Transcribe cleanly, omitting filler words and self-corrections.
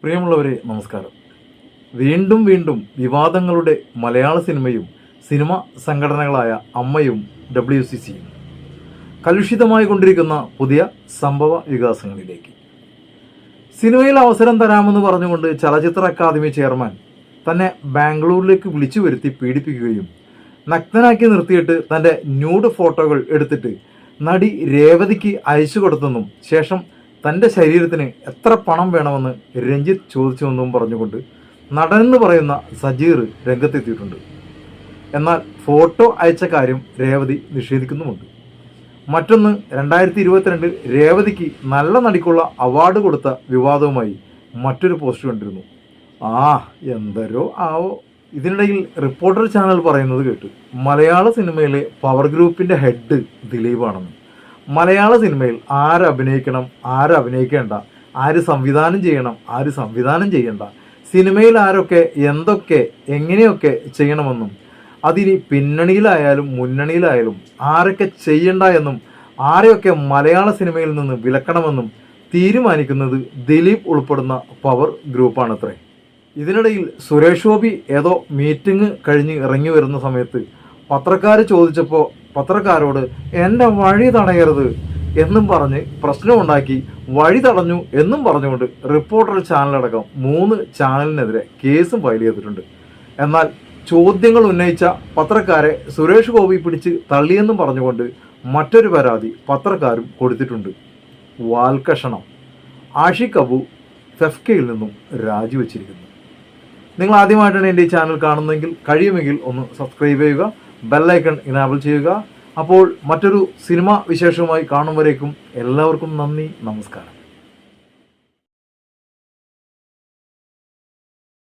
പ്രിയമുള്ളവരെ നമസ്കാരം. വീണ്ടും വീണ്ടും വിവാദങ്ങളുടെ മലയാള സിനിമയും സിനിമ സംഘടനകളായ അമ്മയും WCCയും കലുഷിതമായി കൊണ്ടിരിക്കുന്ന പുതിയ സംഭവ വികാസങ്ങളിലേക്ക്. സിനിമയിൽ അവസരം തരാമെന്ന് പറഞ്ഞുകൊണ്ട് ചലച്ചിത്ര അക്കാദമി ചെയർമാൻ തന്നെ ബാംഗ്ലൂരിലേക്ക് വിളിച്ചു വരുത്തി പീഡിപ്പിക്കുകയും നഗ്നനാക്കി നിർത്തിയിട്ട് തൻ്റെ ന്യൂഡ് ഫോട്ടോകൾ എടുത്തിട്ട് നടി രേവതിക്ക് അയച്ചു കൊടുത്തെന്നും ശേഷം തൻ്റെ ശരീരത്തിന് എത്ര പണം വേണമെന്ന് രഞ്ജിത്ത് ചോദിച്ചുവെന്നും പറഞ്ഞുകൊണ്ട് നടനെന്ന് പറയുന്ന സജീർ രംഗത്തെത്തിയിട്ടുണ്ട്. എന്നാൽ ഫോട്ടോ അയച്ച കാര്യം രേവതി നിഷേധിക്കുന്നുമുണ്ട്. മറ്റൊന്ന്, 2022 രേവതിക്ക് നല്ല നടിക്കുള്ള അവാർഡ് കൊടുത്ത വിവാദവുമായി മറ്റൊരു പോസ്റ്റ് കണ്ടിരുന്നു. എന്തരോ ആവോ. ഇതിനിടയിൽ റിപ്പോർട്ടർ ചാനൽ പറയുന്നത് കേട്ടു, മലയാള സിനിമയിലെ പവർ ഗ്രൂപ്പിൻ്റെ ഹെഡ് ദിലീപാണെന്ന്. മലയാള സിനിമയിൽ ആര് അഭിനയിക്കണം, ആര് അഭിനയിക്കേണ്ട, ആര് സംവിധാനം ചെയ്യണം, ആര് സംവിധാനം ചെയ്യേണ്ട, സിനിമയിൽ ആരൊക്കെ എന്തൊക്കെ എങ്ങനെയൊക്കെ ചെയ്യണമെന്നും അതിന് പിന്നണിയിലായാലും മുന്നണിയിലായാലും ആരൊക്കെ ചെയ്യണ്ട എന്നും ആരെയൊക്കെ മലയാള സിനിമയിൽ നിന്ന് വിലക്കണമെന്നും തീരുമാനിക്കുന്നത് ദിലീപ് ഉൾപ്പെടുന്ന പവർ ഗ്രൂപ്പാണത്രേ. ഇതിനിടയിൽ സുരേഷ് ഗോപി ഏതോ മീറ്റിംഗ് കഴിഞ്ഞ് ഇറങ്ങി വരുന്ന സമയത്ത് പത്രക്കാർ ചോദിച്ചപ്പോൾ പത്രക്കാരോട് എൻ്റെ വഴി തടയരുത് എന്നും പറഞ്ഞ് പ്രശ്നമുണ്ടാക്കി വഴി തടഞ്ഞു എന്നും പറഞ്ഞുകൊണ്ട് റിപ്പോർട്ടർ ചാനലടക്കം 3 ചാനലിനെതിരെ കേസും ഫയൽ ചെയ്തിട്ടുണ്ട്. എന്നാൽ ചോദ്യങ്ങൾ ഉന്നയിച്ച പത്രക്കാരെ സുരേഷ് ഗോപി പിടിച്ച് തള്ളിയെന്നും പറഞ്ഞുകൊണ്ട് മറ്റൊരു പരാതി പത്രക്കാരും കൊടുത്തിട്ടുണ്ട്. വാൽക്കഷണം ആഷിഖ് അബു ഫെഫ്കയിൽ നിന്നും രാജിവെച്ചിരിക്കുന്നു. നിങ്ങൾ ആദ്യമായിട്ടാണ് എൻ്റെ ഈ ചാനൽ കാണുന്നതെങ്കിൽ കഴിയുമെങ്കിൽ ഒന്ന് സബ്സ്ക്രൈബ് ചെയ്യുക, ബെല്ലൈക്കൺ ഇനാബിൾ ചെയ്യുക. അപ്പോൾ മറ്റൊരു സിനിമ വിശേഷവുമായി കാണും വരേക്കും എല്ലാവർക്കും നന്ദി, നമസ്കാരം.